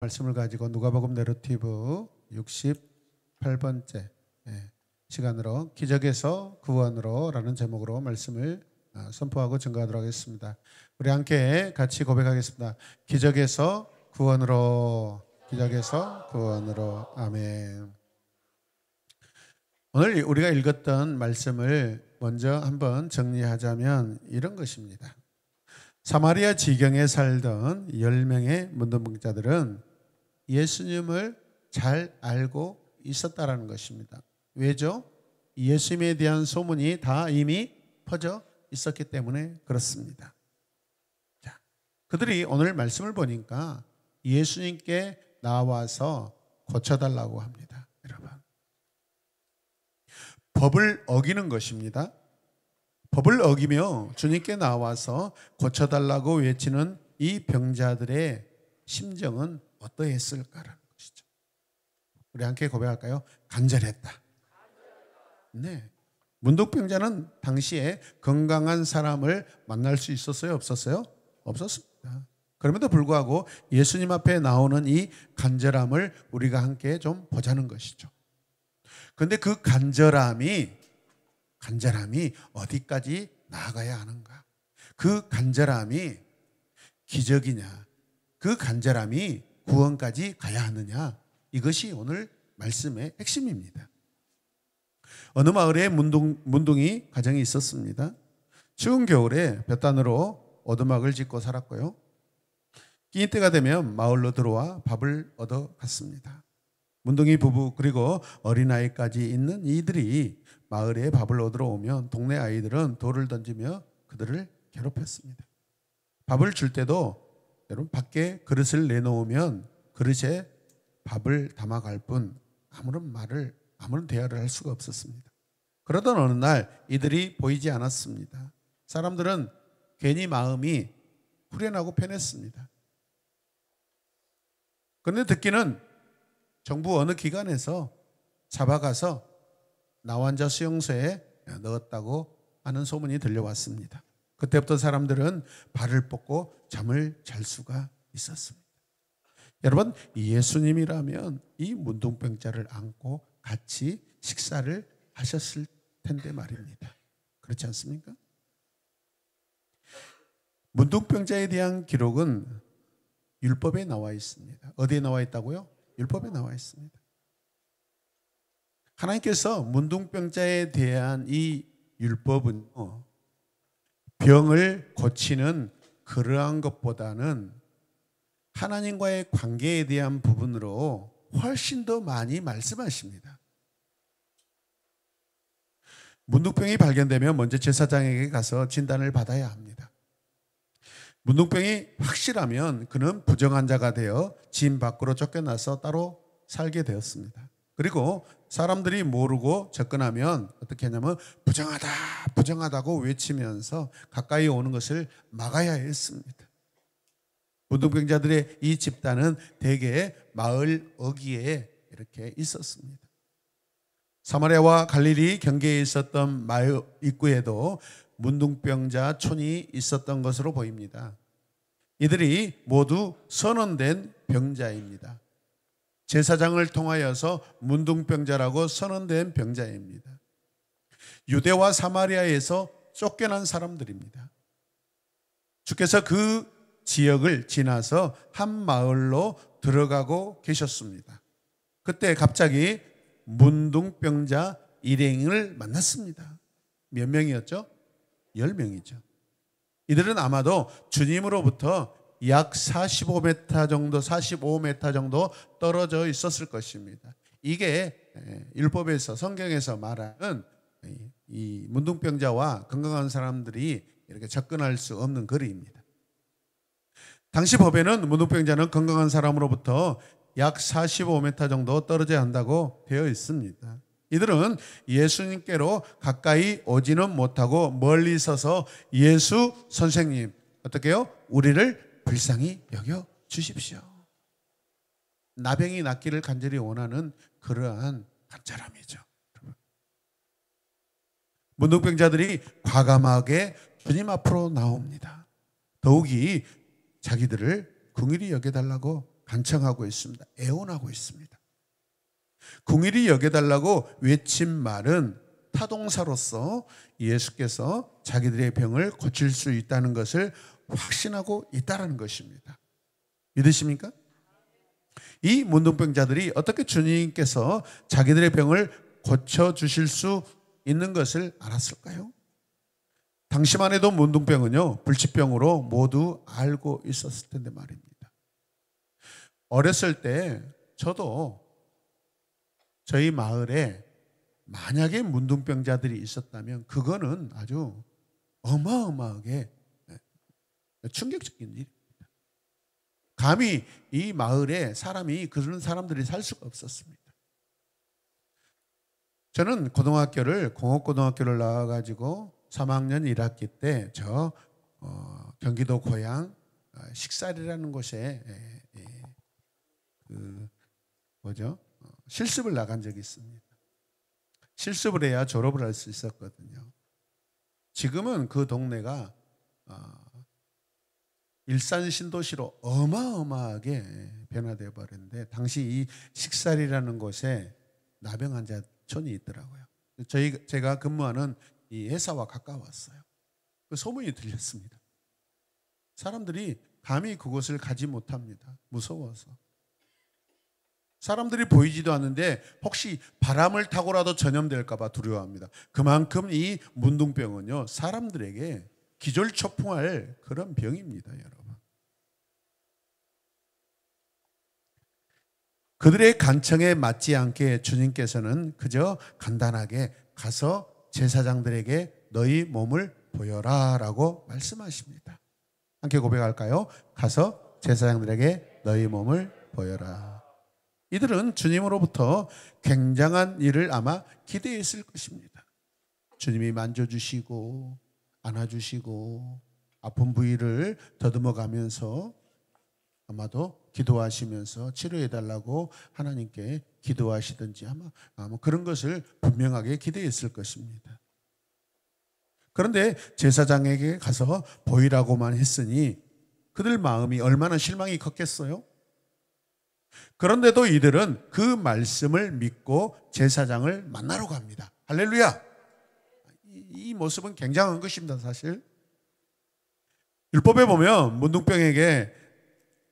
말씀을 가지고 누가복음 내러티브 68번째 시간으로 기적에서 구원으로 라는 제목으로 말씀을 선포하고 증거하도록 하겠습니다. 우리 함께 같이 고백하겠습니다. 기적에서 구원으로, 기적에서 구원으로. 아멘. 오늘 우리가 읽었던 말씀을 먼저 한번 정리하자면 이런 것입니다. 사마리아 지경에 살던 10명의 문둥병자들은 예수님을 잘 알고 있었다라는 것입니다. 왜죠? 예수님에 대한 소문이 다 이미 퍼져 있었기 때문에 그렇습니다. 자, 그들이 오늘 말씀을 보니까 예수님께 나와서 고쳐달라고 합니다. 여러분, 법을 어기는 것입니다. 법을 어기며 주님께 나와서 고쳐달라고 외치는 이 병자들의 심정은 어떠했을까라는 것이죠. 우리 함께 고백할까요? 간절했다. 네, 문둥병자는 당시에 건강한 사람을 만날 수 있었어요? 없었어요? 없었습니다. 그럼에도 불구하고 예수님 앞에 나오는 이 간절함을 우리가 함께 좀 보자는 것이죠. 그런데 그 간절함이 어디까지 나아가야 하는가? 그 간절함이 기적이냐? 그 간절함이 구원까지 가야 하느냐? 이것이 오늘 말씀의 핵심입니다. 어느 마을에 문둥이 가정이 있었습니다. 추운 겨울에 볕단으로 오두막을 짓고 살았고요. 끼니 때가 되면 마을로 들어와 밥을 얻어 갔습니다. 문둥이 부부 그리고 어린아이까지 있는 이들이 마을에 밥을 얻으러 오면 동네 아이들은 돌을 던지며 그들을 괴롭혔습니다. 밥을 줄 때도 여러분 밖에 그릇을 내놓으면 그릇에 밥을 담아갈 뿐 아무런 대화를 할 수가 없었습니다. 그러던 어느 날 이들이 보이지 않았습니다. 사람들은 괜히 마음이 후련하고 편했습니다. 그런데 듣기는 정부 어느 기관에서 잡아가서 나환자 수용소에 넣었다고 하는 소문이 들려왔습니다. 그때부터 사람들은 발을 뻗고 잠을 잘 수가 있었습니다. 여러분, 예수님이라면 이 문둥병자를 안고 같이 식사를 하셨을 텐데 말입니다. 그렇지 않습니까? 문둥병자에 대한 기록은 율법에 나와 있습니다. 어디에 나와 있다고요? 율법에 나와 있습니다. 하나님께서 문둥병자에 대한 이 율법은 병을 고치는 그러한 것보다는 하나님과의 관계에 대한 부분으로 훨씬 더 많이 말씀하십니다. 문둥병이 발견되면 먼저 제사장에게 가서 진단을 받아야 합니다. 문둥병이 확실하면 그는 부정한 자가 되어 진 밖으로 쫓겨나서 따로 살게 되었습니다. 그리고 사람들이 모르고 접근하면 어떻게 하냐면 부정하다고 외치면서 가까이 오는 것을 막아야 했습니다. 문둥병자들의 이 집단은 대개 마을 어귀에 이렇게 있었습니다. 사마리아와 갈릴리 경계에 있었던 마을 입구에도 문둥병자 촌이 있었던 것으로 보입니다. 이들이 모두 선언된 병자입니다. 제사장을 통하여서 문둥병자라고 선언된 병자입니다. 유대와 사마리아에서 쫓겨난 사람들입니다. 주께서 그 지역을 지나서 한 마을로 들어가고 계셨습니다. 그때 갑자기 문둥병자 일행을 만났습니다. 몇 명이었죠? 10명이죠. 이들은 아마도 주님으로부터 약 45m 정도 떨어져 있었을 것입니다. 이게 율법에서 성경에서 말하는 이 문둥병자와 건강한 사람들이 이렇게 접근할 수 없는 거리입니다. 당시 법에는 문둥병자는 건강한 사람으로부터 약 45m 정도 떨어져야 한다고 되어 있습니다. 이들은 예수님께로 가까이 오지는 못하고 멀리 서서 예수 선생님 어떻게 해요? 우리를 불쌍히 여겨 주십시오. 나병이 낫기를 간절히 원하는 그러한 간절함이죠. 문둥병자들이 과감하게 주님 앞으로 나옵니다. 더욱이 자기들을 긍휼히 여겨달라고 간청하고 있습니다. 애원하고 있습니다. 긍휼히 여겨달라고 외친 말은 타동사로서 예수께서 자기들의 병을 고칠 수 있다는 것을 확신하고 있다는 것입니다. 믿으십니까? 이 문둥병자들이 어떻게 주님께서 자기들의 병을 고쳐주실 수 있는 것을 알았을까요? 당시만 해도 문둥병은요, 불치병으로 모두 알고 있었을 텐데 말입니다. 어렸을 때 저도 저희 마을에 만약에 문둥병자들이 있었다면 그거는 아주 어마어마하게 충격적인 일입니다. 감히 이 마을에 그런 사람들이 살 수가 없었습니다. 저는 고등학교를 공업고등학교를 나와가지고 3학년 1학기 때 경기도 고양 식살이라는 곳에 실습을 나간 적이 있습니다. 실습을 해야 졸업을 할 수 있었거든요. 지금은 그 동네가 일산 신도시로 어마어마하게 변화되어 버렸는데 당시 이 식살이라는 곳에 나병 환자촌이 있더라고요. 제가 근무하는 이 회사와 가까웠어요. 그 소문이 들렸습니다. 사람들이 감히 그곳을 가지 못합니다. 무서워서. 사람들이 보이지도 않는데 혹시 바람을 타고라도 전염될까 봐 두려워합니다. 그만큼 이 문둥병은요, 사람들에게 기절초풍할 그런 병입니다, 여러분. 그들의 간청에 맞지 않게 주님께서는 그저 간단하게 가서 제사장들에게 너희 몸을 보여라 라고 말씀하십니다. 함께 고백할까요? 가서 제사장들에게 너희 몸을 보여라. 이들은 주님으로부터 굉장한 일을 아마 기대했을 것입니다. 주님이 만져주시고 안아주시고 아픈 부위를 더듬어 가면서 아마도 기도하시면서 치료해달라고 하나님께 기도하시든지 아마 그런 것을 분명하게 기대했을 것입니다. 그런데 제사장에게 가서 보이라고만 했으니 그들 마음이 얼마나 실망이 컸겠어요? 그런데도 이들은 그 말씀을 믿고 제사장을 만나러 갑니다. 할렐루야! 이 모습은 굉장한 것입니다, 사실. 율법에 보면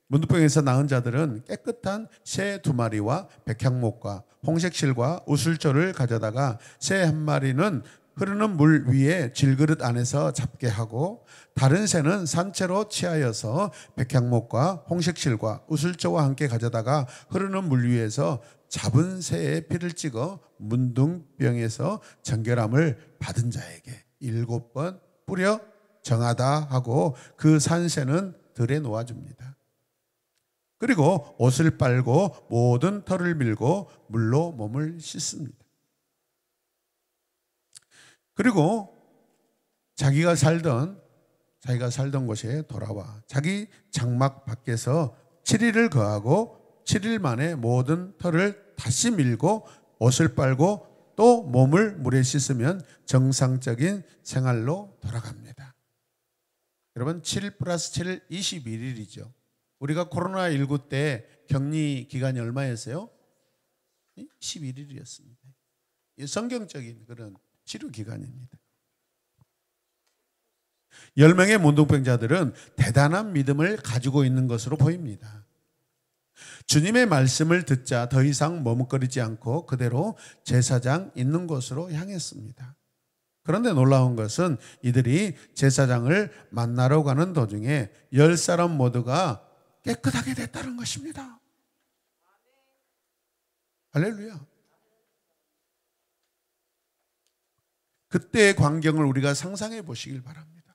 문둥병에서 나은 자들은 깨끗한 새 2마리와 백향목과 홍색실과 우슬초를 가져다가 새 1마리는 흐르는 물 위에 질그릇 안에서 잡게 하고 다른 새는 산채로 취하여서 백향목과 홍색실과 우슬초와 함께 가져다가 흐르는 물 위에서 잡은 새의 피를 찍어 문둥병에서 정결함을 받은 자에게 7번 뿌려 정하다 하고 그 산새는 들에 놓아줍니다. 그리고 옷을 빨고 모든 털을 밀고 물로 몸을 씻습니다. 그리고 자기가 살던 곳에 돌아와 자기 장막 밖에서 7일을 거하고 7일 만에 모든 털을 다시 밀고 옷을 빨고 또 몸을 물에 씻으면 정상적인 생활로 돌아갑니다. 여러분 7 플러스 7 21일이죠. 우리가 코로나19 때 격리 기간이 얼마였어요? 11일이었습니다. 성경적인 그런 치료 기간입니다. 10명의 문둥병자들은 대단한 믿음을 가지고 있는 것으로 보입니다. 주님의 말씀을 듣자 더 이상 머뭇거리지 않고 그대로 제사장 있는 곳으로 향했습니다. 그런데 놀라운 것은 이들이 제사장을 만나러 가는 도중에 10사람 모두가 깨끗하게 됐다는 것입니다. 할렐루야. 그때의 광경을 우리가 상상해 보시길 바랍니다.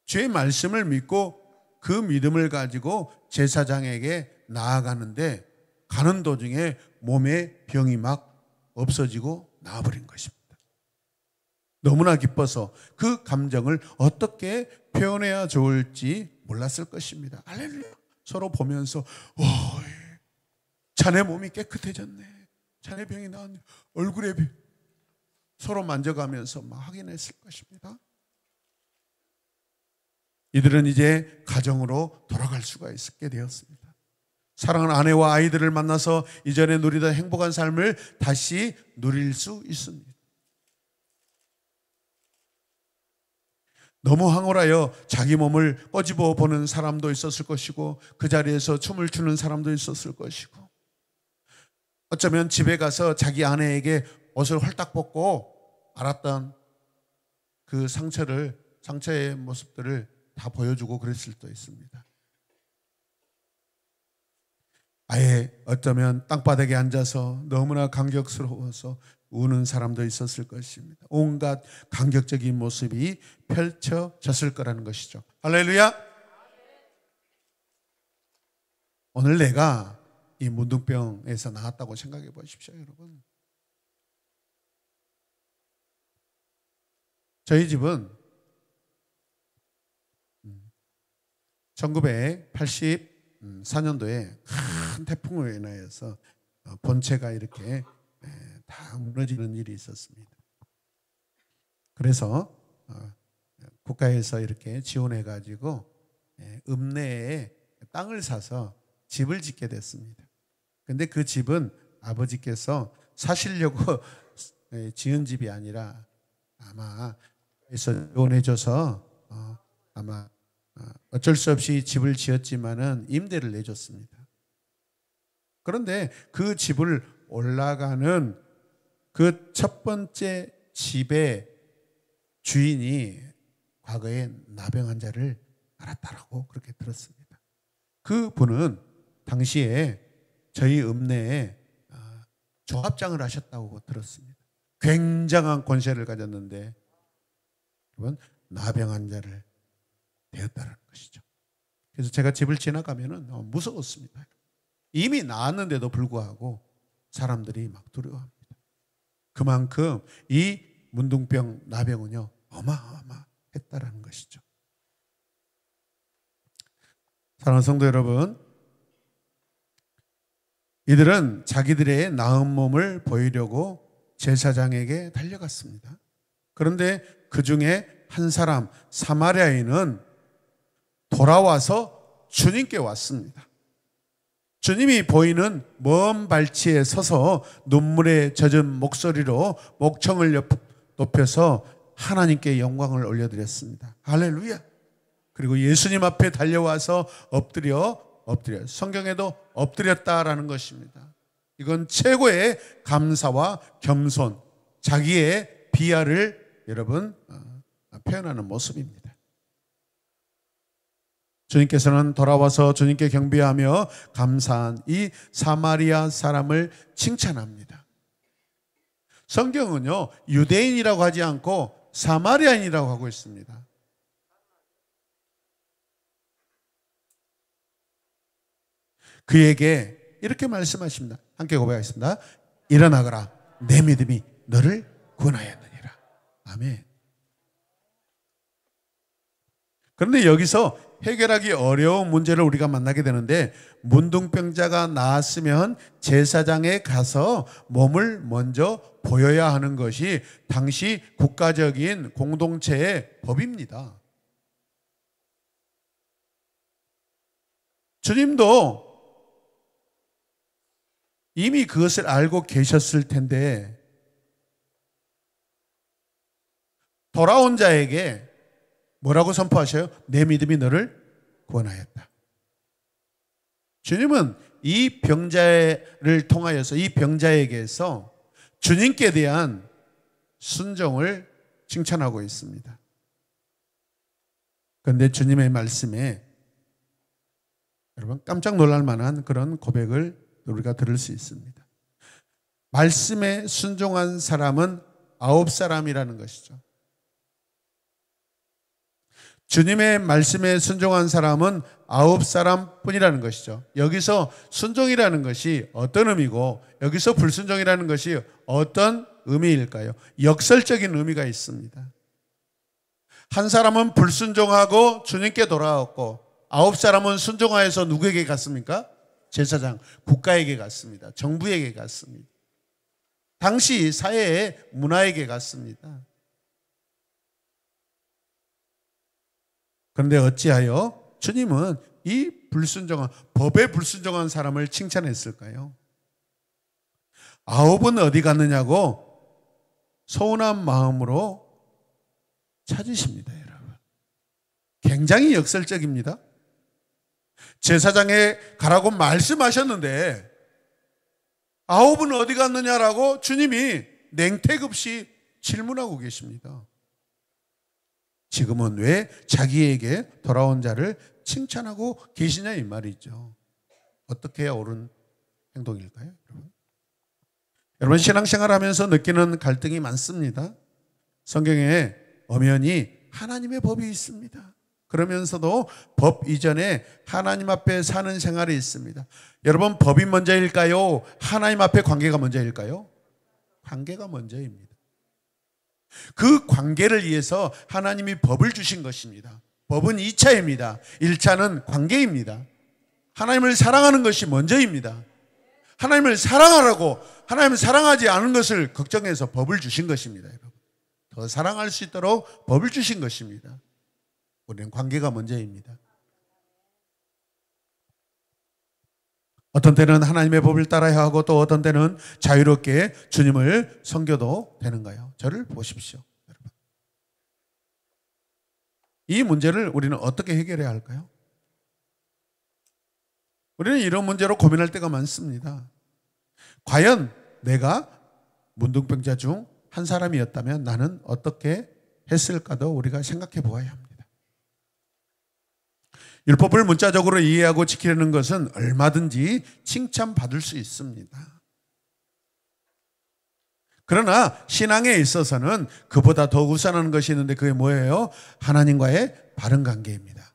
주의 말씀을 믿고 그 믿음을 가지고 제사장에게 나아가는데 가는 도중에 몸에 병이 막 없어지고 나아버린 것입니다. 너무나 기뻐서 그 감정을 어떻게 표현해야 좋을지 몰랐을 것입니다. 할렐루야. 서로 보면서 자네 몸이 깨끗해졌네. 자네 병이 나았네. 얼굴에 서로 만져가면서 막 확인했을 것입니다. 이들은 이제 가정으로 돌아갈 수가 있게 되었습니다. 사랑하는 아내와 아이들을 만나서 이전에 누리던 행복한 삶을 다시 누릴 수 있습니다. 너무 황홀하여 자기 몸을 꺼집어 보는 사람도 있었을 것이고, 그 자리에서 춤을 추는 사람도 있었을 것이고, 어쩌면 집에 가서 자기 아내에게 옷을 홀딱 벗고 알았던 그 상처의 모습들을 다 보여주고 그랬을 수도 있습니다. 아예 어쩌면 땅바닥에 앉아서 너무나 감격스러워서 우는 사람도 있었을 것입니다. 온갖 감격적인 모습이 펼쳐졌을 거라는 것이죠. 할렐루야! 오늘 내가 이 문둥병에서 나왔다고 생각해 보십시오, 여러분. 저희 집은 1984년도에 큰 태풍으로 인하여서 본체가 이렇게 다 무너지는 일이 있었습니다. 그래서 국가에서 이렇게 지원해 가지고 읍내에 땅을 사서 집을 짓게 됐습니다. 근데 그 집은 아버지께서 사시려고 지은 집이 아니라 아마 지원해줘서 아마 어쩔 수 없이 집을 지었지만은 임대를 내줬습니다. 그런데 그 집을 올라가는 그 첫 번째 집의 주인이 과거에 나병 환자를 앓았다라고 그렇게 들었습니다. 그 분은 당시에 저희 읍내에 조합장을 하셨다고 들었습니다. 굉장한 권세를 가졌는데 여러분, 나병 환자를 되었다는 것이죠. 그래서 제가 집을 지나가면은 무서웠습니다. 이미 나았는데도 불구하고 사람들이 막 두려워합니다. 그만큼 이 문둥병, 나병은요 어마어마했다라는 것이죠. 사랑하는 성도 여러분, 이들은 자기들의 나은 몸을 보이려고 제사장에게 달려갔습니다. 그런데 그 중에 한 사람, 사마리아인은 돌아와서 주님께 왔습니다. 주님이 보이는 먼 발치에 서서 눈물에 젖은 목소리로 목청을 높여서 하나님께 영광을 올려드렸습니다. 할렐루야. 그리고 예수님 앞에 달려와서 엎드려 성경에도 엎드렸다라는 것입니다. 이건 최고의 감사와 겸손, 자기의 비하를 여러분 표현하는 모습입니다. 주님께서는 돌아와서 주님께 경배하며 감사한 이 사마리아 사람을 칭찬합니다. 성경은요 유대인이라고 하지 않고 사마리아인이라고 하고 있습니다. 그에게 이렇게 말씀하십니다. 함께 고백하겠습니다. 일어나거라, 내 믿음이 너를 구원하였느니라. 아멘. 그런데 여기서 해결하기 어려운 문제를 우리가 만나게 되는데, 문둥병자가 나았으면 제사장에 가서 몸을 먼저 보여야 하는 것이 당시 국가적인 공동체의 법입니다. 주님도 이미 그것을 알고 계셨을 텐데 돌아온 자에게 뭐라고 선포하셔요? 내 믿음이 너를 구원하였다. 주님은 이 병자를 통하여서 이 병자에게서 주님께 대한 순종을 칭찬하고 있습니다. 그런데 주님의 말씀에 여러분 깜짝 놀랄 만한 그런 고백을 우리가 들을 수 있습니다. 말씀에 순종한 사람은 9사람이라는 것이죠. 주님의 말씀에 순종한 사람은 9사람 뿐이라는 것이죠. 여기서 순종이라는 것이 어떤 의미고 여기서 불순종이라는 것이 어떤 의미일까요? 역설적인 의미가 있습니다. 한 사람은 불순종하고 주님께 돌아왔고 9사람은 순종하여서 누구에게 갔습니까? 제사장, 국가에게 갔습니다. 정부에게 갔습니다. 당시 사회의 문화에게 갔습니다. 그런데 어찌하여 주님은 이 불순종한, 법에 불순종한 사람을 칭찬했을까요? 아홉은 어디 갔느냐고 서운한 마음으로 찾으십니다, 여러분. 굉장히 역설적입니다. 제사장에 가라고 말씀하셨는데 아홉은 어디 갔느냐라고 주님이 냉택 없이 질문하고 계십니다. 지금은 왜 자기에게 돌아온 자를 칭찬하고 계시냐 이 말이죠. 어떻게 해야 옳은 행동일까요, 여러분? 여러분, 신앙생활하면서 느끼는 갈등이 많습니다. 성경에 엄연히 하나님의 법이 있습니다. 그러면서도 법 이전에 하나님 앞에 사는 생활이 있습니다. 여러분, 법이 먼저일까요? 하나님 앞에 관계가 먼저일까요? 관계가 먼저입니다. 그 관계를 위해서 하나님이 법을 주신 것입니다. 법은 2차입니다. 1차는 관계입니다. 하나님을 사랑하는 것이 먼저입니다. 하나님을 사랑하라고, 하나님을 사랑하지 않은 것을 걱정해서 법을 주신 것입니다, 여러분. 더 사랑할 수 있도록 법을 주신 것입니다. 우리는 관계가 먼저입니다. 어떤 때는 하나님의 법을 따라야 하고 또 어떤 때는 자유롭게 주님을 섬겨도 되는가요? 저를 보십시오, 여러분. 이 문제를 우리는 어떻게 해결해야 할까요? 우리는 이런 문제로 고민할 때가 많습니다. 과연 내가 문둥병자 중 한 사람이었다면 나는 어떻게 했을까도 우리가 생각해 보아야 합니다. 율법을 문자적으로 이해하고 지키려는 것은 얼마든지 칭찬받을 수 있습니다. 그러나 신앙에 있어서는 그보다 더 우선하는 것이 있는데 그게 뭐예요? 하나님과의 바른 관계입니다.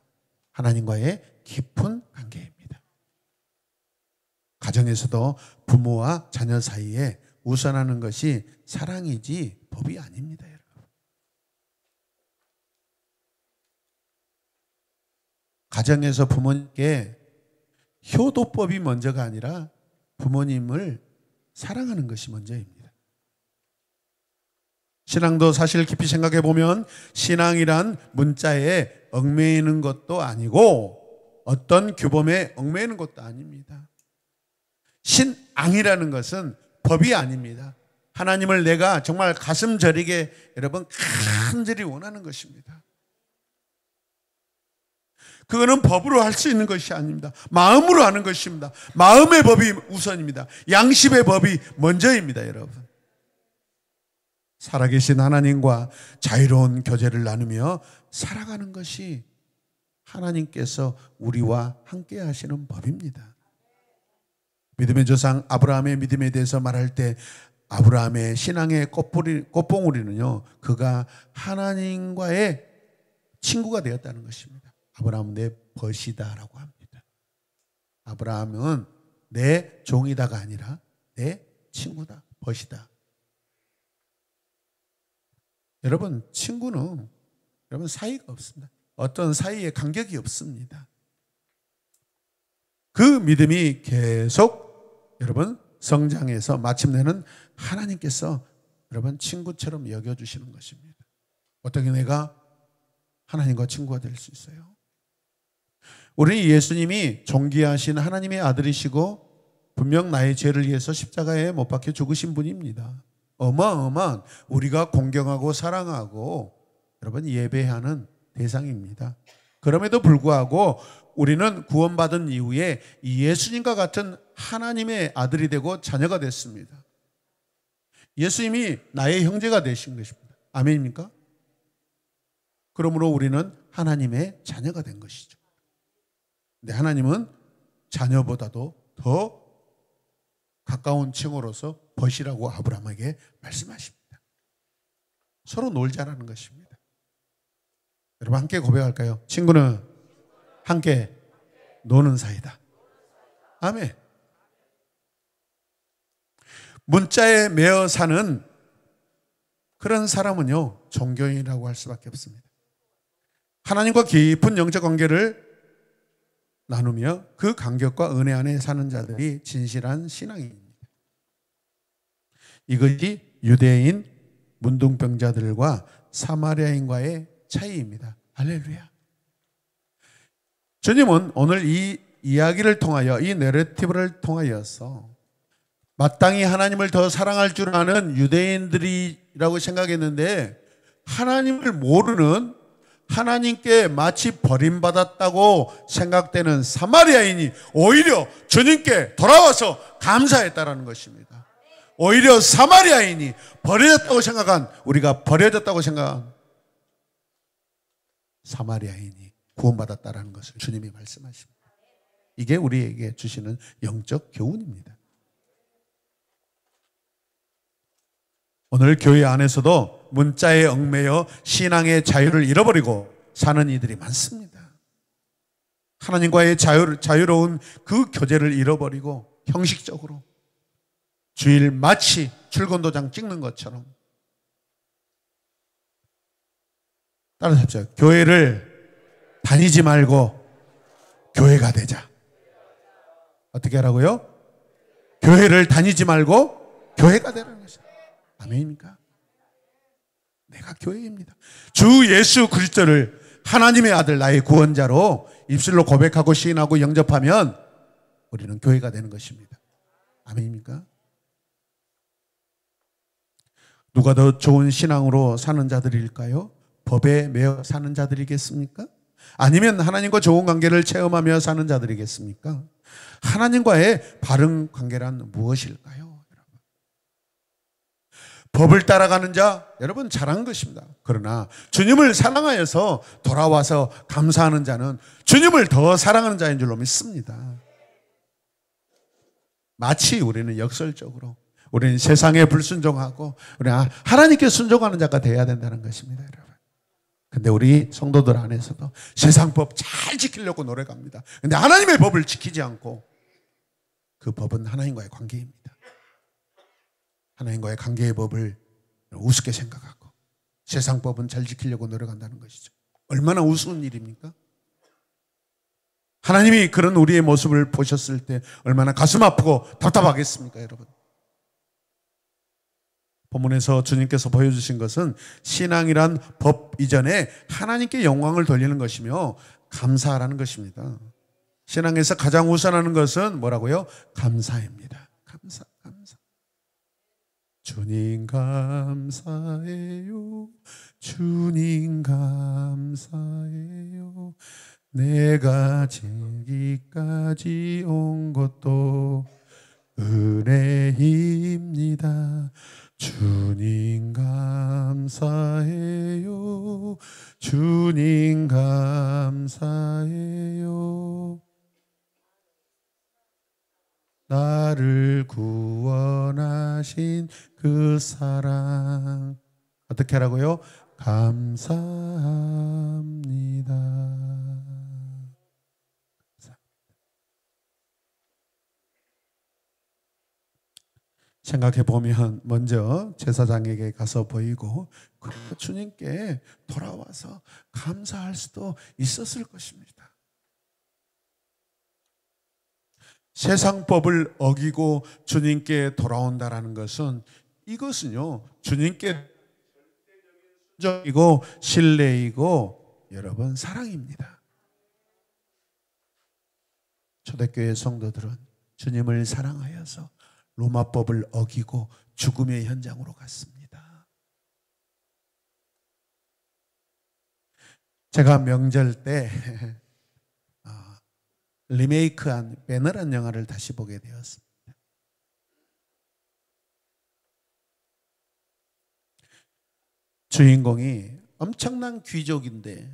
하나님과의 깊은 관계입니다. 가정에서도 부모와 자녀 사이에 우선하는 것이 사랑이지 법이 아닙니다, 여러분. 가정에서 부모님께 효도법이 먼저가 아니라 부모님을 사랑하는 것이 먼저입니다. 신앙도 사실 깊이 생각해 보면 신앙이란 문자에 얽매이는 것도 아니고 어떤 규범에 얽매이는 것도 아닙니다. 신앙이라는 것은 법이 아닙니다. 하나님을 내가 정말 가슴 저리게 여러분 간절히 원하는 것입니다. 그거는 법으로 할 수 있는 것이 아닙니다. 마음으로 하는 것입니다. 마음의 법이 우선입니다. 양심의 법이 먼저입니다, 여러분. 살아계신 하나님과 자유로운 교제를 나누며 살아가는 것이 하나님께서 우리와 함께 하시는 법입니다. 믿음의 조상 아브라함의 믿음에 대해서 말할 때 아브라함의 신앙의 꽃봉우리는요, 그가 하나님과의 친구가 되었다는 것입니다. 아브라함은 내 벗이다라고 합니다. 아브라함은 내 종이다가 아니라 내 친구다, 벗이다. 여러분, 친구는 여러분 사이가 없습니다. 어떤 사이에 간격이 없습니다. 그 믿음이 계속 여러분 성장해서 마침내는 하나님께서 여러분 친구처럼 여겨주시는 것입니다. 어떻게 내가 하나님과 친구가 될 수 있어요? 우리 예수님이 존귀하신 하나님의 아들이시고 분명 나의 죄를 위해서 십자가에 못 박혀 죽으신 분입니다. 어마어마한 우리가 공경하고 사랑하고 여러분 예배하는 대상입니다. 그럼에도 불구하고 우리는 구원받은 이후에 예수님과 같은 하나님의 아들이 되고 자녀가 됐습니다. 예수님이 나의 형제가 되신 것입니다. 아멘입니까? 그러므로 우리는 하나님의 자녀가 된 것이죠. 근데 하나님은 자녀보다도 더 가까운 친구로서 벗이라고 아브라함에게 말씀하십니다. 서로 놀자라는 것입니다. 여러분 함께 고백할까요? 친구는 함께 노는 사이다. 아멘. 문자에 매어 사는 그런 사람은요, 종교인이라고 할 수밖에 없습니다. 하나님과 깊은 영적 관계를 나누며 그 간격과 은혜 안에 사는 자들이 진실한 신앙입니다. 이것이 유대인 문둥병자들과 사마리아인과의 차이입니다. 할렐루야. 주님은 오늘 이 이야기를 통하여, 이 내러티브를 통하여서 마땅히 하나님을 더 사랑할 줄 아는 유대인들이라고 생각했는데, 하나님을 모르는, 하나님께 마치 버림받았다고 생각되는 사마리아인이 오히려 주님께 돌아와서 감사했다라는 것입니다. 오히려 사마리아인이 버려졌다고 생각한, 우리가 버려졌다고 생각한 사마리아인이 구원받았다라는 것을 주님이 말씀하십니다. 이게 우리에게 주시는 영적 교훈입니다. 오늘 교회 안에서도 문자에 얽매여 신앙의 자유를 잃어버리고 사는 이들이 많습니다. 하나님과의 자유로운 그 교제를 잃어버리고 형식적으로 주일 마치 출근 도장 찍는 것처럼, 따라하십시오. 교회를 다니지 말고 교회가 되자. 어떻게 하라고요? 교회를 다니지 말고 교회가 되라는 것입니다. 아멘입니까? 내가 교회입니다. 주 예수 그리스도를 하나님의 아들, 나의 구원자로 입술로 고백하고 시인하고 영접하면 우리는 교회가 되는 것입니다. 아멘입니까? 누가 더 좋은 신앙으로 사는 자들일까요? 법에 매여 사는 자들이겠습니까? 아니면 하나님과 좋은 관계를 체험하며 사는 자들이겠습니까? 하나님과의 바른 관계란 무엇일까요? 법을 따라가는 자, 여러분 잘한 것입니다. 그러나 주님을 사랑하여서 돌아와서 감사하는 자는 주님을 더 사랑하는 자인 줄로 믿습니다. 마치 우리는 역설적으로 우리는 세상에 불순종하고 우리는 하나님께 순종하는 자가 되어야 된다는 것입니다, 여러분. 근데 우리 성도들 안에서도 세상 법 잘 지키려고 노력합니다. 근데 하나님의 법을 지키지 않고, 그 법은 하나님과의 관계입니다. 하나님과의 관계의 법을 우습게 생각하고 세상 법은 잘 지키려고 노력한다는 것이죠. 얼마나 우스운 일입니까? 하나님이 그런 우리의 모습을 보셨을 때 얼마나 가슴 아프고 답답하겠습니까, 여러분? 본문에서 주님께서 보여주신 것은 신앙이란 법 이전에 하나님께 영광을 돌리는 것이며 감사하라는 것입니다. 신앙에서 가장 우선하는 것은 뭐라고요? 감사입니다. 감사. 주님 감사해요. 주님 감사해요. 내가 저기까지 온 것도 은혜입니다. 주님 감사해요. 주님 감사해요. 나를 구원하신 그 사랑, 어떻게 하라고요? 감사합니다. 생각해 보면 먼저 제사장에게 가서 보이고 주님께 돌아와서 감사할 수도 있었을 것입니다. 세상 법을 어기고 주님께 돌아온다라는 것은, 이것은요 주님께 절대적이고 신뢰이고 여러분 사랑입니다. 초대교회 성도들은 주님을 사랑하여서 로마법을 어기고 죽음의 현장으로 갔습니다. 제가 명절 때 리메이크한 배너란 영화를 다시 보게 되었습니다. 주인공이 엄청난 귀족인데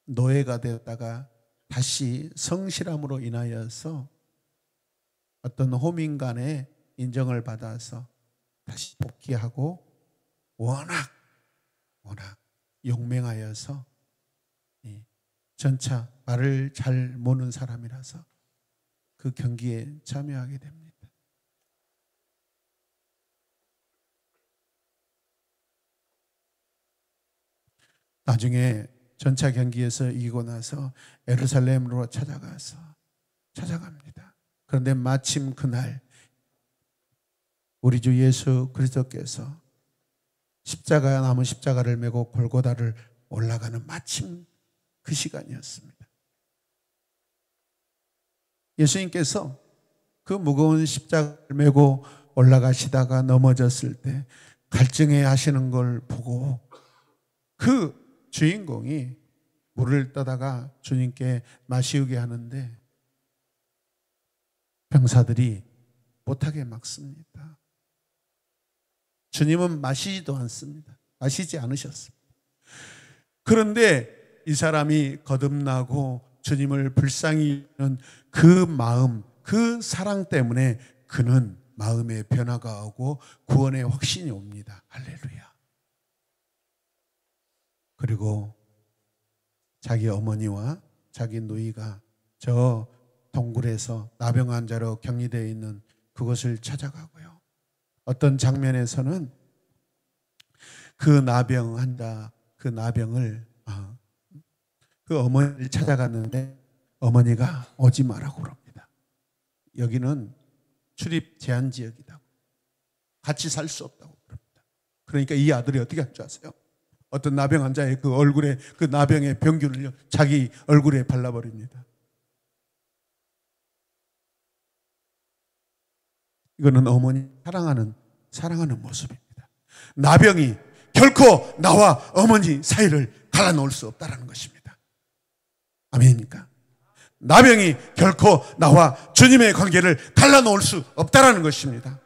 노예가 되었다가 다시 성실함으로 인하여서 어떤 호민간의 인정을 받아서 다시 복귀하고 워낙 용맹하여서 전차 말을 잘 모는 사람이라서 그 경기에 참여하게 됩니다. 나중에 전차 경기에서 이기고 나서 예루살렘으로 찾아갑니다. 그런데 마침 그날 우리 주 예수 그리스도께서 남은 십자가를 메고 골고다를 올라가는 마침 그 시간이었습니다. 예수님께서 그 무거운 십자가를 메고 올라가시다가 넘어졌을 때 갈증해 하시는 걸 보고 그 주인공이 물을 떠다가 주님께 마시우게 하는데 병사들이 못하게 막습니다. 주님은 마시지도 않습니다. 마시지 않으셨습니다. 그런데 이 사람이 거듭나고 주님을 불쌍히 여기는 그 마음, 그 사랑 때문에 그는 마음의 변화가 오고 구원의 확신이 옵니다. 할렐루야. 그리고 자기 어머니와 자기 누이가 저 동굴에서 나병 환자로 격리되어 있는 그곳을 찾아가고요. 어떤 장면에서는 그 나병 환자, 그 나병을 그 어머니를 찾아갔는데 어머니가 오지 말라고 그럽니다. 여기는 출입 제한 지역이다. 같이 살 수 없다고 그럽니다. 그러니까 이 아들이 어떻게 할 줄 아세요? 어떤 나병 환자의 그 얼굴에 그 나병의 병균을 자기 얼굴에 발라버립니다. 이거는 어머니 사랑하는 모습입니다. 나병이 결코 나와 어머니 사이를 갈라놓을 수 없다는 것입니다. 아멘입니까? 나병이 결코 나와 주님의 관계를 갈라놓을 수 없다는 것입니다.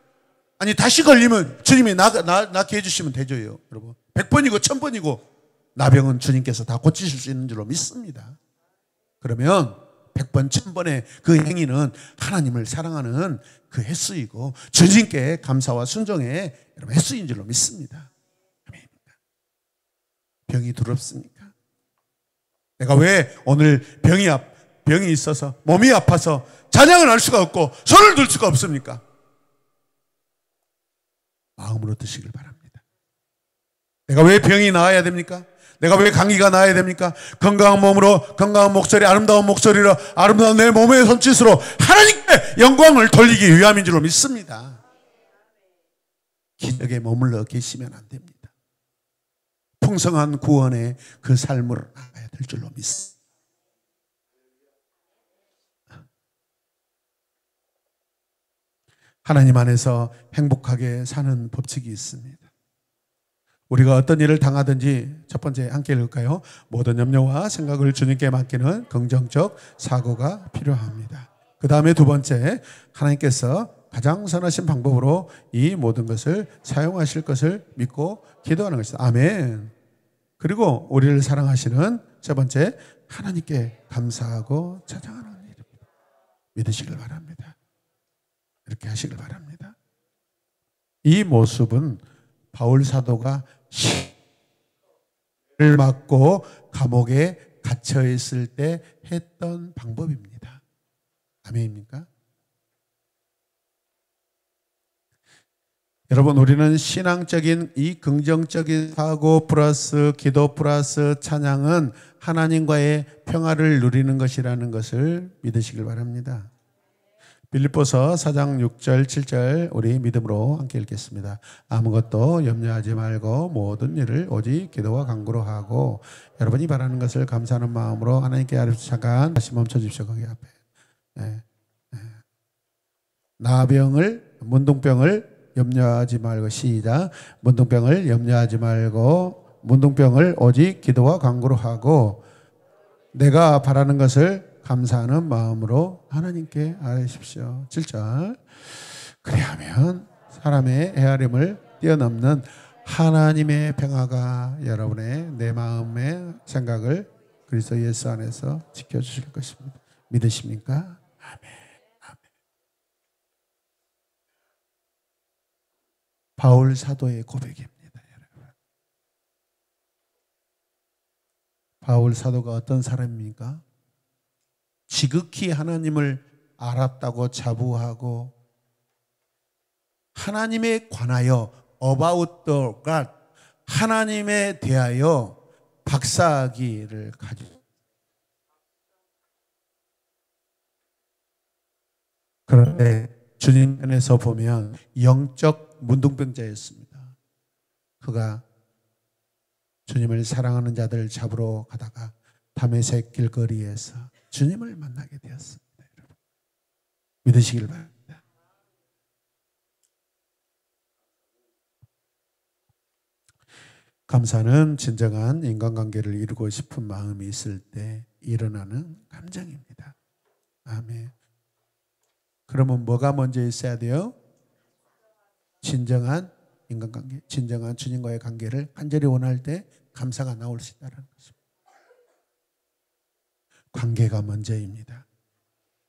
아니 다시 걸리면 주님이 낫게 해주시면 되죠, 여러분. 100번이고 1000번이고 나병은 주님께서 다 고치실 수 있는 줄로 믿습니다. 그러면 100번 1000번의 그 행위는 하나님을 사랑하는 그 횟수이고 주님께 감사와 순종의 여러분 횟수인 줄로 믿습니다. 아멘입니다. 병이 두렵습니까? 내가 왜 오늘 병이 있어서 몸이 아파서 찬양을 할 수가 없고 손을 들 수가 없습니까? 마음으로 드시길 바랍니다. 내가 왜 병이 나아야 됩니까? 내가 왜 감기가 나아야 됩니까? 건강한 몸으로, 건강한 목소리, 아름다운 목소리로, 아름다운 내 몸의 손짓으로 하나님께 영광을 돌리기 위함인 줄로 믿습니다. 기적에 머물러 계시면 안 됩니다. 풍성한 구원의 그 삶을 나가야 될 줄로 믿습니다. 하나님 안에서 행복하게 사는 법칙이 있습니다. 우리가 어떤 일을 당하든지 첫 번째 함께 읽을까요? 모든 염려와 생각을 주님께 맡기는 긍정적 사고가 필요합니다. 그 다음에 두 번째, 하나님께서 가장 선하신 방법으로 이 모든 것을 사용하실 것을 믿고 기도하는 것이다. 아멘. 그리고 우리를 사랑하시는 세 번째, 하나님께 감사하고 찬양하는 일입니다. 믿으시길 바랍니다. 이렇게 하시길 바랍니다. 이 모습은 바울 사도가 시를 맞고 감옥에 갇혀 있을 때 했던 방법입니다. 아멘입니까? 여러분, 우리는 신앙적인 이 긍정적인 사고 플러스 기도 플러스 찬양은 하나님과의 평화를 누리는 것이라는 것을 믿으시길 바랍니다. 빌립보서 4장 6절 7절 우리 믿음으로 함께 읽겠습니다. 아무것도 염려하지 말고 모든 일을 오직 기도와 간구로 하고 여러분이 바라는 것을 감사하는 마음으로 하나님께 아뢰옵소서. 잠깐 다시 멈춰 주십시오. 거기 앞에. 나병을 문둥병을 염려하지 말고 시작. 문둥병을 염려하지 말고 문둥병을 오직 기도와 간구로 하고 내가 바라는 것을 감사하는 마음으로 하나님께 아뢰십시오. 7절. 그리하면 사람의 헤아림을 뛰어넘는 하나님의 평화가 여러분의 내 마음의 생각을 그리스도 예수 안에서 지켜주실 것입니다. 믿으십니까? 아멘. 아멘. 바울 사도의 고백입니다. 여러분. 바울 사도가 어떤 사람입니까? 지극히 하나님을 알았다고 자부하고 하나님에 관하여 about the God, 하나님에 대하여 박사학위를 가지고 그런데 주님 편에서 보면 영적 문둥병자였습니다. 그가 주님을 사랑하는 자들 잡으러 가다가 다메섹 길거리에서 주님을 만나게 되었습니다. 여러분. 믿으시길 바랍니다. 감사는 진정한 인간관계를 이루고 싶은 마음이 있을 때 일어나는 감정입니다. 아멘. 그러면 뭐가 먼저 있어야 돼요? 진정한 인간관계, 진정한 주님과의 관계를 간절히 원할 때 감사가 나올 수 있다는 것입니다. 관계가 먼저입니다.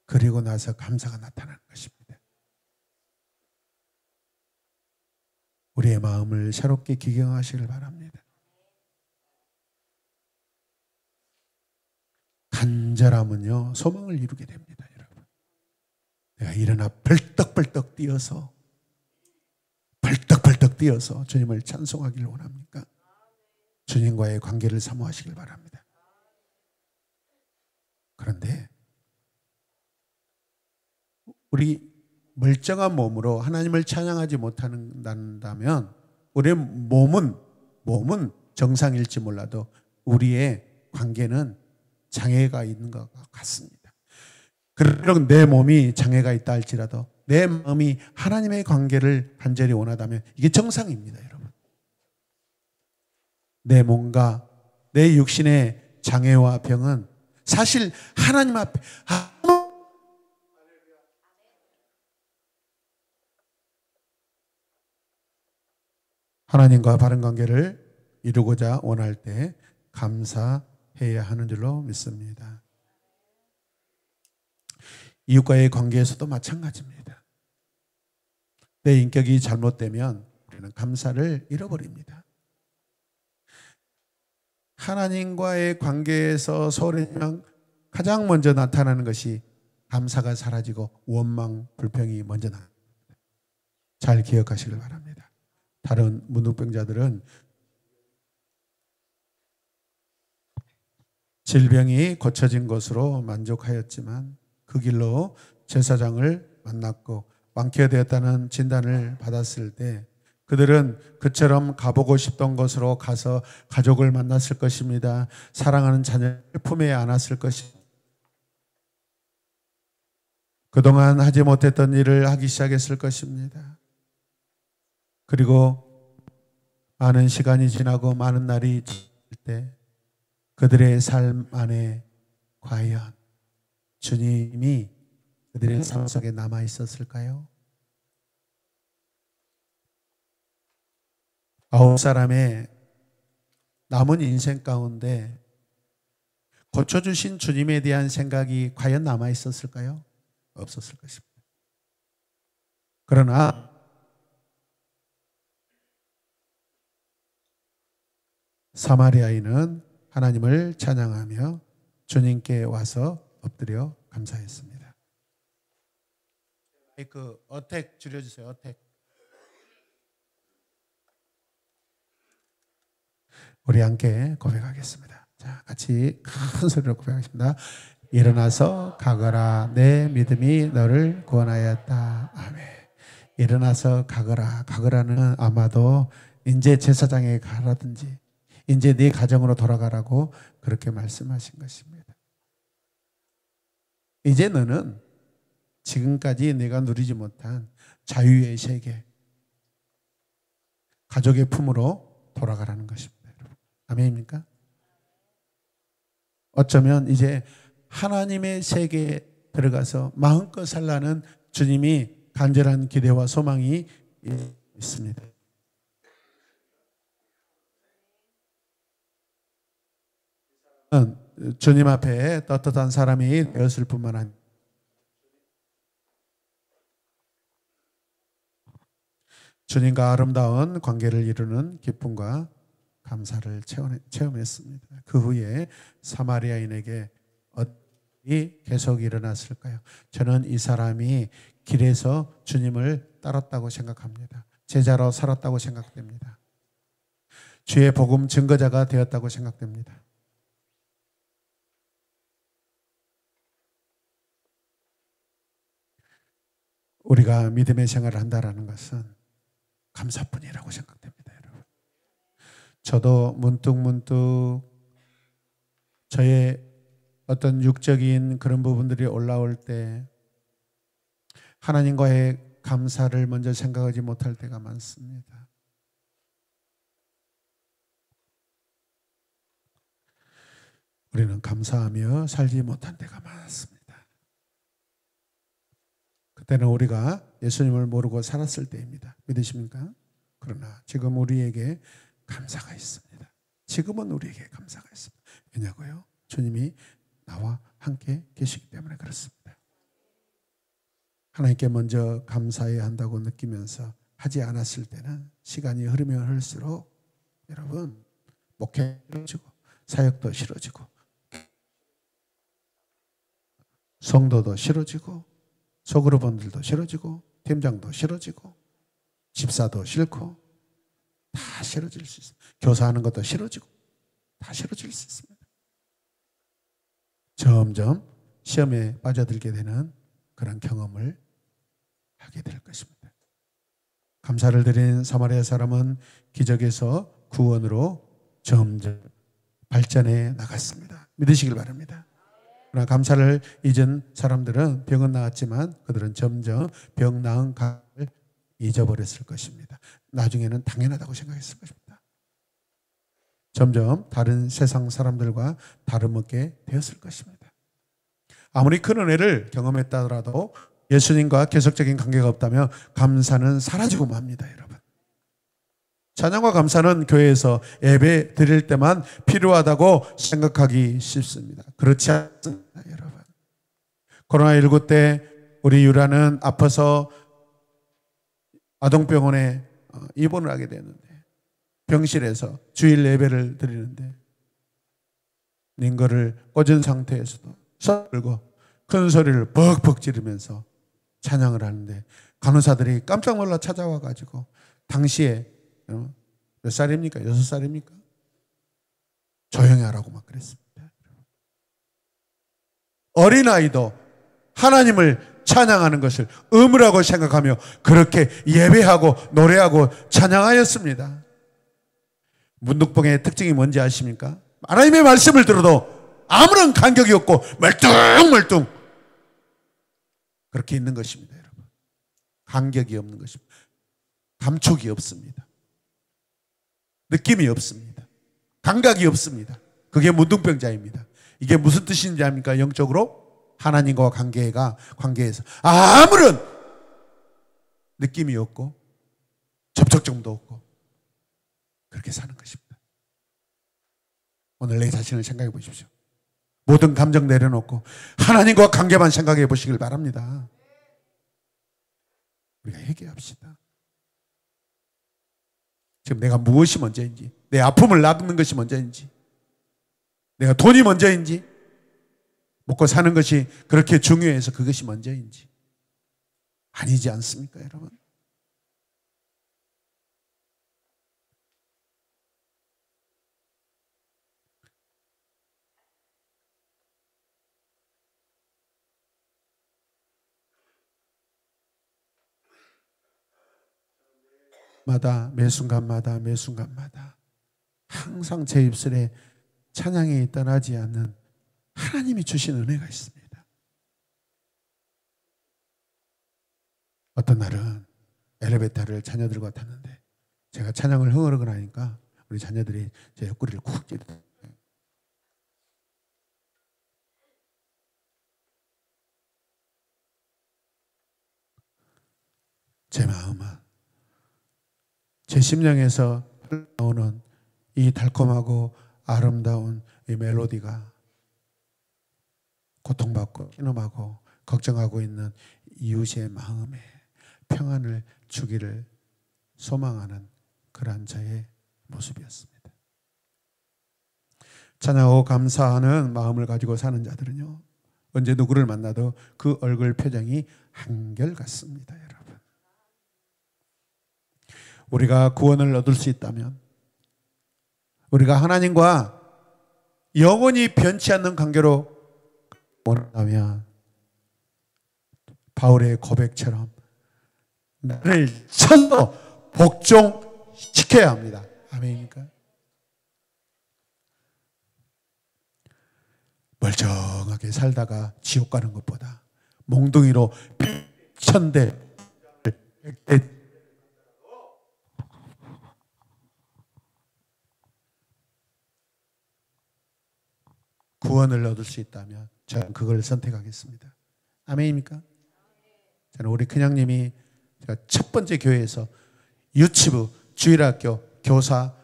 그리고 나서 감사가 나타나는 것입니다. 우리의 마음을 새롭게 기경하시길 바랍니다. 간절함은요, 소망을 이루게 됩니다, 여러분. 내가 일어나 벌떡벌떡 뛰어서 주님을 찬송하기를 원합니까? 주님과의 관계를 사모하시길 바랍니다. 그런데 우리 멀쩡한 몸으로 하나님을 찬양하지 못한다면 우리의 몸은 정상일지 몰라도 우리의 관계는 장애가 있는 것 같습니다. 그러나 내 몸이 장애가 있다 할지라도 내 마음이 하나님의 관계를 간절히 원하다면 이게 정상입니다, 여러분. 내 몸과 내 육신의 장애와 병은 사실 하나님 앞에 하나님과 바른 관계를 이루고자 원할 때 감사해야 하는 줄로 믿습니다. 이웃과의 관계에서도 마찬가지입니다. 내 인격이 잘못되면 우리는 감사를 잃어버립니다. 하나님과의 관계에서 소홀해지면 가장 먼저 나타나는 것이 감사가 사라지고 원망, 불평이 먼저 나옵니다. 잘 기억하시길 바랍니다. 다른 문둥병자들은 질병이 고쳐진 것으로 만족하였지만 그 길로 제사장을 만났고 완쾌되었다는 진단을 받았을 때 그들은 그처럼 가보고 싶던 곳으로 가서 가족을 만났을 것입니다. 사랑하는 자녀를 품에 안았을 것입니다. 그동안 하지 못했던 일을 하기 시작했을 것입니다. 그리고 많은 시간이 지나고 많은 날이 지날 때 그들의 삶 안에 과연 주님이 그들의 삶 속에 남아 있었을까요? 9사람의 남은 인생 가운데 고쳐주신 주님에 대한 생각이 과연 남아 있었을까요? 없었을 것입니다. 그러나 사마리아인은 하나님을 찬양하며 주님께 와서 엎드려 감사했습니다. 그 어택 줄여주세요. 어택. 우리 함께 고백하겠습니다. 자, 같이 큰 소리로 고백하겠습니다. 일어나서 가거라. 내 믿음이 너를 구원하였다. 아멘. 일어나서 가거라. 가거라는 아마도 이제 제사장에 가라든지 이제 네 가정으로 돌아가라고 그렇게 말씀하신 것입니다. 이제 너는 지금까지 내가 누리지 못한 자유의 세계, 가족의 품으로 돌아가라는 것입니다. 아멘입니까? 어쩌면 이제 하나님의 세계에 들어가서 마음껏 살라는 주님이 간절한 기대와 소망이 있습니다. 주님 앞에 떳떳한 사람이 되었을 뿐만 아니라 주님과 아름다운 관계를 이루는 기쁨과 감사를 체험했습니다. 그 후에 사마리아인에게 어떻게 계속 일어났을까요? 저는 이 사람이 길에서 주님을 따랐다고 생각합니다. 제자로 살았다고 생각됩니다. 주의 복음 증거자가 되었다고 생각됩니다. 우리가 믿음의 생활을 한다는 것은 감사뿐이라고 생각됩니다, 여러분. 저도 문득문득 저의 어떤 육적인 그런 부분들이 올라올 때 하나님과의 감사를 먼저 생각하지 못할 때가 많습니다. 우리는 감사하며 살지 못한 때가 많습니다. 그때는 우리가 예수님을 모르고 살았을 때입니다. 믿으십니까? 그러나 지금 우리에게 감사가 있습니다. 지금은 우리에게 감사가 있습니다. 왜냐고요? 주님이 나와 함께 계시기 때문에 그렇습니다. 하나님께 먼저 감사해야 한다고 느끼면서 하지 않았을 때는 시간이 흐르면 흐를수록 여러분 목회 싫어지고 사역도 싫어지고 성도도 싫어지고 소그룹원들도 싫어지고 팀장도 싫어지고 집사도 싫고 다 싫어질 수 있습니다. 교사하는 것도 싫어지고 다 싫어질 수 있습니다. 점점 시험에 빠져들게 되는 그런 경험을 하게 될 것입니다. 감사를 드린 사마리아 사람은 기적에서 구원으로 점점 발전해 나갔습니다. 믿으시길 바랍니다. 그러나 감사를 잊은 사람들은 병은 나았지만 그들은 점점 병 나은 감을 잊어버렸을 것입니다. 나중에는 당연하다고 생각했을 것입니다. 점점 다른 세상 사람들과 다름없게 되었을 것입니다. 아무리 큰 은혜를 경험했다 하더라도 예수님과 계속적인 관계가 없다면 감사는 사라지고 맙니다, 여러분. 찬양과 감사는 교회에서 예배 드릴 때만 필요하다고 생각하기 쉽습니다. 그렇지 않습니다, 여러분. 코로나19 때 우리 유라는 아파서 아동병원에 입원을 하게 되는데 병실에서 주일 예배를 드리는데 링거를 꽂은 상태에서도 썰고 큰 소리를 벅벅 지르면서 찬양을 하는데 간호사들이 깜짝 놀라 찾아와 가지고 당시에 몇 살입니까? 6살입니까? 조용히 하라고 막 그랬습니다. 어린아이도 하나님을 찬양하는 것을 의무라고 생각하며 그렇게 예배하고 노래하고 찬양하였습니다. 문둥병의 특징이 뭔지 아십니까? 하나님의 말씀을 들어도 아무런 간격이 없고 멀뚱멀뚱 그렇게 있는 것입니다, 여러분. 간격이 없는 것입니다. 감촉이 없습니다. 느낌이 없습니다. 감각이 없습니다. 그게 문둥병자입니다. 이게 무슨 뜻인지 압니까? 영적으로 하나님과 관계에서 아무런 느낌이 없고 접촉점도 없고 그렇게 사는 것입니다. 오늘 내 자신을 생각해 보십시오. 모든 감정 내려놓고 하나님과 관계만 생각해 보시길 바랍니다. 우리가 회개합시다. 지금 내가 무엇이 먼저인지, 내 아픔을 낫는 것이 먼저인지, 내가 돈이 먼저인지, 먹고 사는 것이 그렇게 중요해서 그것이 먼저인지 아니지 않습니까, 여러분? 매 순간마다 항상 제 입술에 찬양이 떠나지 않는 하나님이 주신 은혜가 있습니다. 어떤 날은 엘리베이터를 자녀들과 탔는데 제가 찬양을 흥얼흥얼 하니까 우리 자녀들이 제 옆구리를 쿡 찌르더라고요. 제 마음은 제 심령에서 나오는 이 달콤하고 아름다운 이 멜로디가 고통받고 신음하고 걱정하고 있는 이웃의 마음에 평안을 주기를 소망하는 그런 저의 모습이었습니다. 찬양하고 감사하는 마음을 가지고 사는 자들은요, 언제 누구를 만나도 그 얼굴 표정이 한결같습니다, 여러분. 우리가 구원을 얻을 수 있다면, 우리가 하나님과 영원히 변치 않는 관계로 원한다면 바울의 고백처럼 나를 천도 복종시켜야 합니다. 아멘입니까? 멀쩡하게 살다가 지옥 가는 것보다 몽둥이로 천대, 백대 구원을 얻을 수 있다면 저는 그걸 선택하겠습니다. 아멘입니까? 저는 우리 큰형님이 제가 첫 번째 교회에서 유치부, 주일학교, 교사,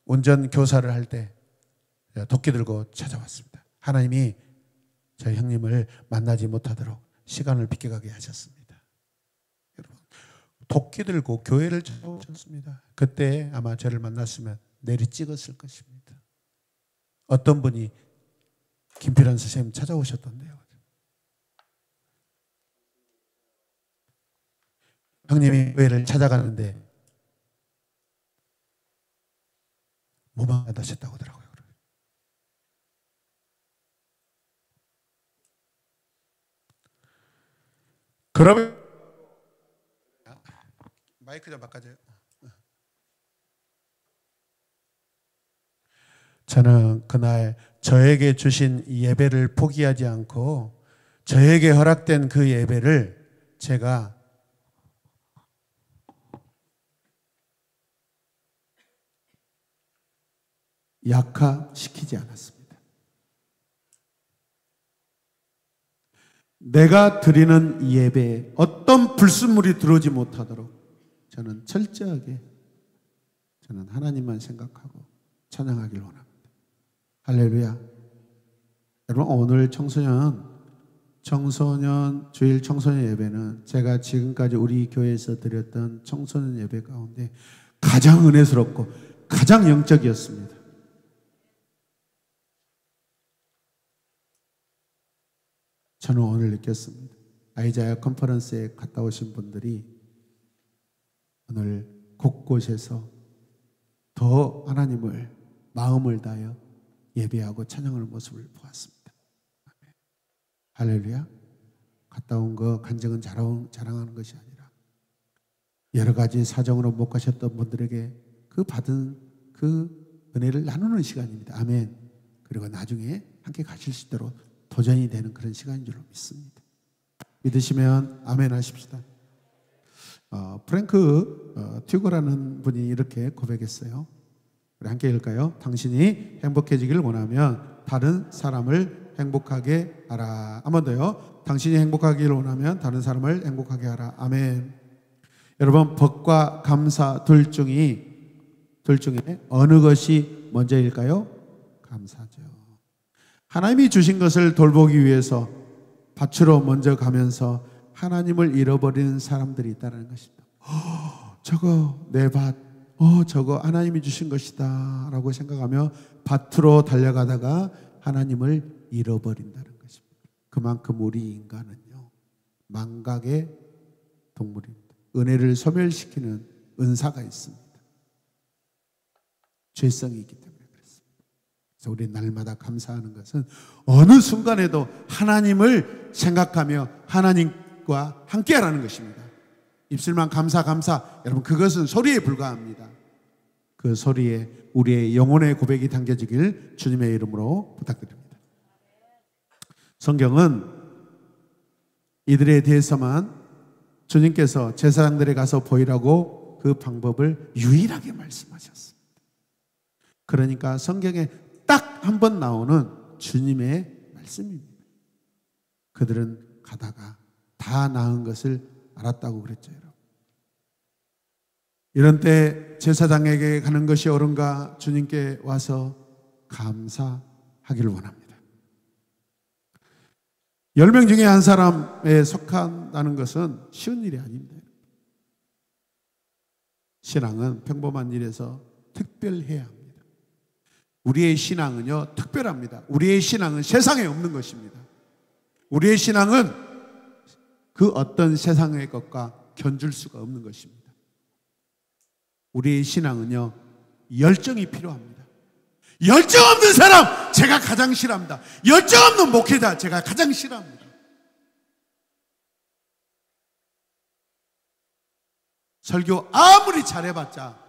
운전교사를 할 때 도끼 들고 찾아왔습니다. 하나님이 저희 형님을 만나지 못하도록 시간을 비껴가게 하셨습니다. 여러분, 도끼 들고 교회를 찾아오셨습니다. 그때 아마 저를 만났으면 내리 찍었을 것입니다. 어떤 분이 김필환 선생님 찾아오셨던데요. 형님이 교회를 찾아가는데 무방하다셨다고 하더라고요. 그러면 마이크 좀 바꿔줘요. 저는 그날 저에게 주신 예배를 포기하지 않고 저에게 허락된 그 예배를 제가 약화시키지 않았습니다. 내가 드리는 예배에 어떤 불순물이 들어오지 못하도록 저는 철저하게 저는 하나님만 생각하고 찬양하길 원합니다. 할렐루야. 여러분, 오늘 주일 청소년 예배는 제가 지금까지 우리 교회에서 드렸던 청소년 예배 가운데 가장 은혜스럽고 가장 영적이었습니다. 저는 오늘 느꼈습니다. 아이자야 컨퍼런스에 갔다 오신 분들이 오늘 곳곳에서 더 하나님을 마음을 다하여 예배하고 찬양하는 모습을 보았습니다. 할렐루야. 갔다 온 거 간증은 자랑하는 것이 아니라 여러 가지 사정으로 못 가셨던 분들에게 그 받은 그 은혜를 나누는 시간입니다. 아멘. 그리고 나중에 함께 가실 수 있도록 도전이 되는 그런 시간인 줄로 믿습니다. 믿으시면 아멘 하십시다. 프랭크 튜거라는 분이 이렇게 고백했어요. 우리 함께 읽을까요? 당신이 행복해지기를 원하면 다른 사람을 행복하게 하라. 한 번 더요. 당신이 행복하기를 원하면 다른 사람을 행복하게 하라. 아멘. 여러분, 법과 감사 둘 중에 어느 것이 먼저일까요? 감사죠. 하나님이 주신 것을 돌보기 위해서 밭으로 먼저 가면서 하나님을 잃어버리는 사람들이 있다는 것입니다. 저거 내 밭, 저거 하나님이 주신 것이다 라고 생각하며 밭으로 달려가다가 하나님을 잃어버린다는 것입니다. 그만큼 우리 인간은요, 망각의 동물입니다. 은혜를 소멸시키는 은사가 있습니다. 죄성이 있기 때문에 그렇습니다. 그래서 우리 날마다 감사하는 것은 어느 순간에도 하나님을 생각하며 하나님과 함께하라는 것입니다. 입술만 감사. 여러분, 그것은 소리에 불과합니다. 그 소리에 우리의 영혼의 고백이 담겨지길 주님의 이름으로 부탁드립니다. 성경은 이들에 대해서만 주님께서 제사장들에 가서 보이라고 그 방법을 유일하게 말씀하셨습니다. 그러니까 성경에 딱 한 번 나오는 주님의 말씀입니다. 그들은 가다가 다 나은 것을 알았다고 그랬죠. 여러분. 이런 때 제사장에게 가는 것이 옳은가? 주님께 와서 감사하기를 원합니다. 10명 중에 한 사람에 속한다는 것은 쉬운 일이 아닙니다. 신앙은 평범한 일에서 특별해야 합니다. 우리의 신앙은요, 특별합니다. 우리의 신앙은 세상에 없는 것입니다. 우리의 신앙은 그 어떤 세상의 것과 견줄 수가 없는 것입니다. 우리의 신앙은요, 열정이 필요합니다. 열정 없는 사람 제가 가장 싫어합니다. 열정 없는 목회자 제가 가장 싫어합니다. 설교 아무리 잘해봤자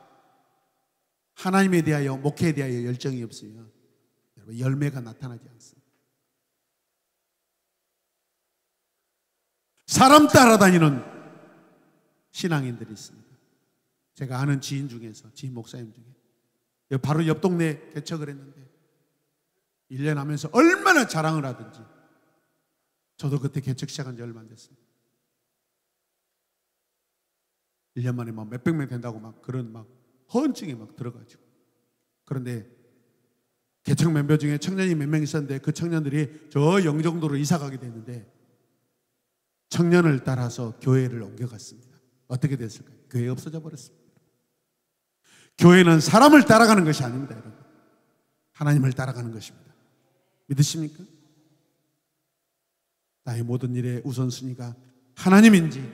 하나님에 대하여, 목회에 대하여 열정이 없으면 여러분, 열매가 나타나지 않습니다. 사람 따라다니는 신앙인들이 있습니다. 제가 아는 지인 중에서, 지인 목사님 중에 바로 옆 동네에 개척을 했는데 1년 하면서 얼마나 자랑을 하든지, 저도 그때 개척 시작한 지 얼마 안 됐습니다. 1년 만에 막 몇백 명 된다고 막 그런 막 허언증에 막 들어가지고. 그런데 개척 멤버 중에 청년이 몇 명 있었는데 그 청년들이 저 영종도로 이사 가게 됐는데 청년을 따라서 교회를 옮겨갔습니다. 어떻게 됐을까요? 교회 없어져 버렸습니다. 교회는 사람을 따라가는 것이 아닙니다, 여러분. 하나님을 따라가는 것입니다. 믿으십니까? 나의 모든 일의 우선순위가 하나님인지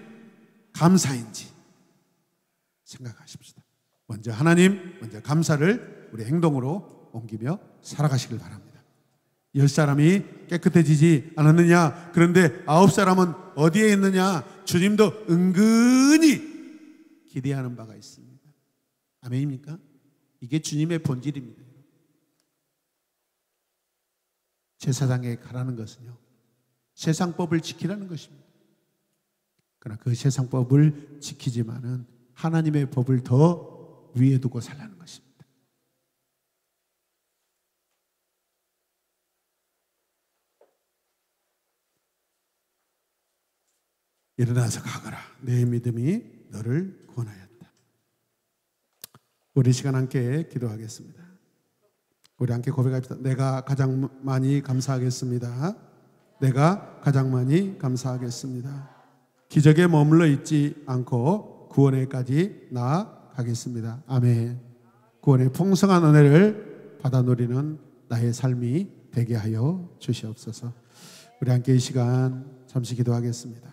감사인지 생각하십시다. 먼저 하나님, 먼저 감사를 우리 행동으로 옮기며 살아가시길 바랍니다. 10사람이 깨끗해지지 않았느냐? 그런데 9사람은 어디에 있느냐? 주님도 은근히 기대하는 바가 있습니다. 아멘입니까? 이게 주님의 본질입니다. 제사장에 가라는 것은요, 세상법을 지키라는 것입니다. 그러나 그 세상법을 지키지만은 하나님의 법을 더 위에 두고 살라는 것입니다. 일어나서 가거라. 내 믿음이 너를 구원하였다. 우리 시간 함께 기도하겠습니다. 우리 함께 고백합시다. 내가 가장 많이 감사하겠습니다. 내가 가장 많이 감사하겠습니다. 기적에 머물러 있지 않고 구원에까지 나아가겠습니다. 아멘. 구원의 풍성한 은혜를 받아 누리는 나의 삶이 되게 하여 주시옵소서. 우리 함께 이 시간 잠시 기도하겠습니다.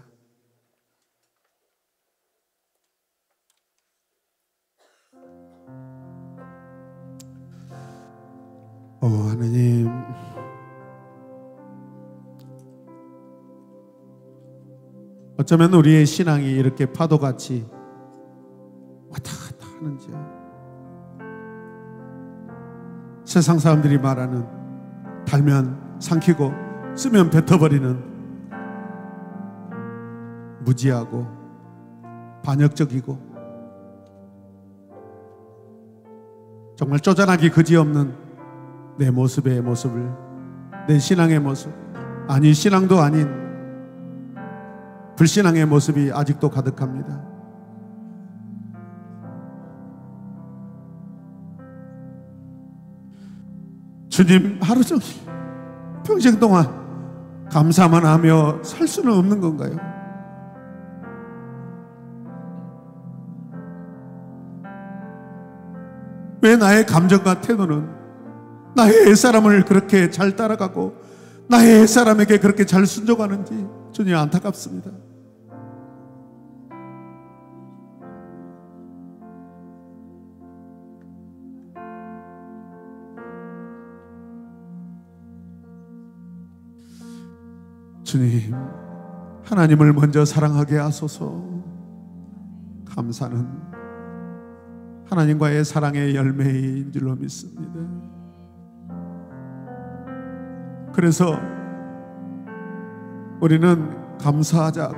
하나님, 어쩌면 우리의 신앙이 이렇게 파도같이 왔다 갔다 하는지요. 세상 사람들이 말하는 달면 삼키고 쓰면 뱉어버리는 무지하고 반역적이고 정말 쪼잔하기 그지없는 내 모습의 모습을, 내 신앙의 모습, 아니 신앙도 아닌 불신앙의 모습이 아직도 가득합니다. 주님, 하루 종일 평생 동안 감사만 하며 살 수는 없는 건가요? 왜 나의 감정과 태도는 나의 옛사람을 그렇게 잘 따라가고 나의 옛사람에게 그렇게 잘 순종하는지 주님 안타깝습니다. 주님, 하나님을 먼저 사랑하게 하소서. 감사는 하나님과의 사랑의 열매인 줄로 믿습니다. 그래서 우리는 감사하다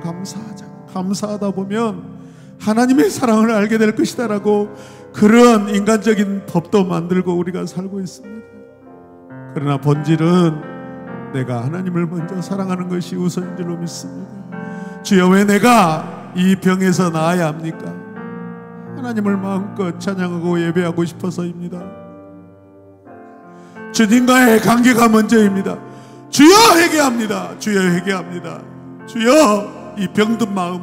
보면 하나님의 사랑을 알게 될 것이다라고 그런 인간적인 법도 만들고 우리가 살고 있습니다. 그러나 본질은 내가 하나님을 먼저 사랑하는 것이 우선인 줄로 믿습니다. 주여, 왜 내가 이 병에서 나아야 합니까? 하나님을 마음껏 찬양하고 예배하고 싶어서입니다. 주님과의 관계가 먼저입니다. 주여 회개합니다. 주여 회개합니다. 주여, 이 병든 마음,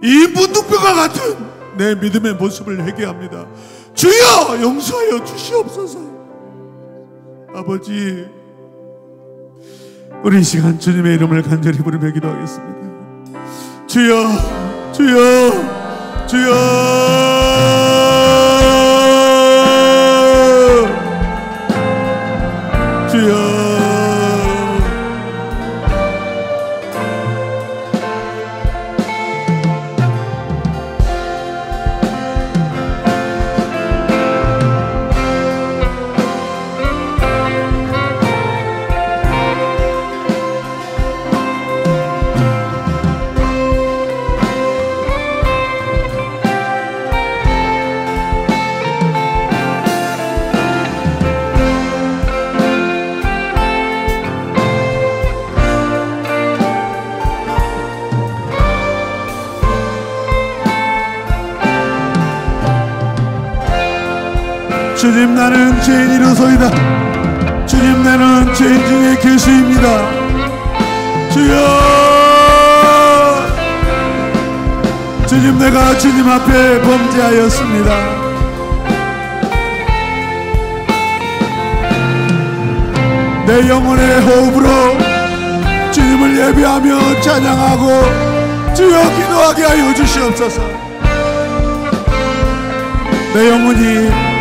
이 문둥병과 같은 내 믿음의 모습을 회개합니다. 주여 용서하여 주시옵소서. 아버지, 우리 이 시간 주님의 이름을 간절히 부르며 기도하겠습니다. 주여, 주여, 주여. 주여, 주님, 나는 죄인이로소이다. 주님, 나는 죄인 중에 괴수입니다. 주여, 주님, 내가 주님 앞에 범죄하였습니다. 내 영혼의 호흡으로 주님을 예배하며 찬양하고 주여 기도하게 하여 주시옵소서. 내 영혼이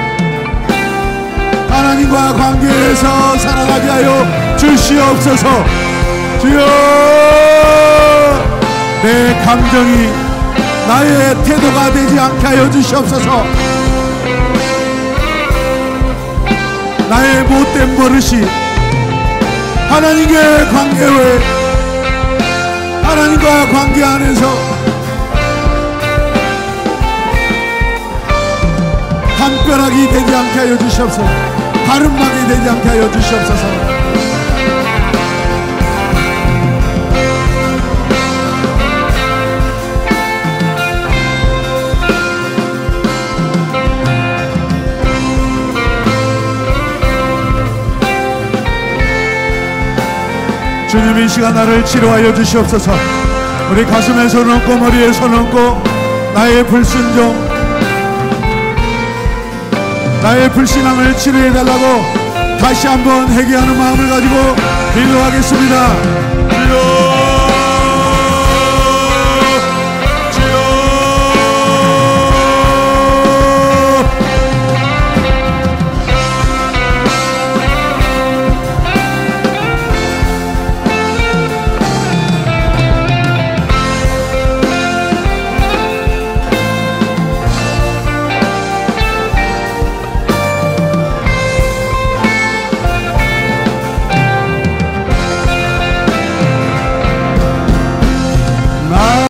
하나님과 관계에서 살아가게 하여 주시옵소서. 주여, 내 감정이 나의 태도가 되지 않게 하여 주시옵소서. 나의 못된 버릇이 하나님과의 관계 외에, 하나님과 관계 안에서 담벼락이 되지 않게 하여 주시옵소서. 가름막이 되지 않게 하여 주시옵소서. 주님, 이 시간 나를 치료하여 주시옵소서. 우리 가슴에 손 얹고 머리에 손 얹고 나의 불순종, 나의 불신앙을 치료해달라고 다시 한번 회개하는 마음을 가지고 기도하겠습니다. 주여,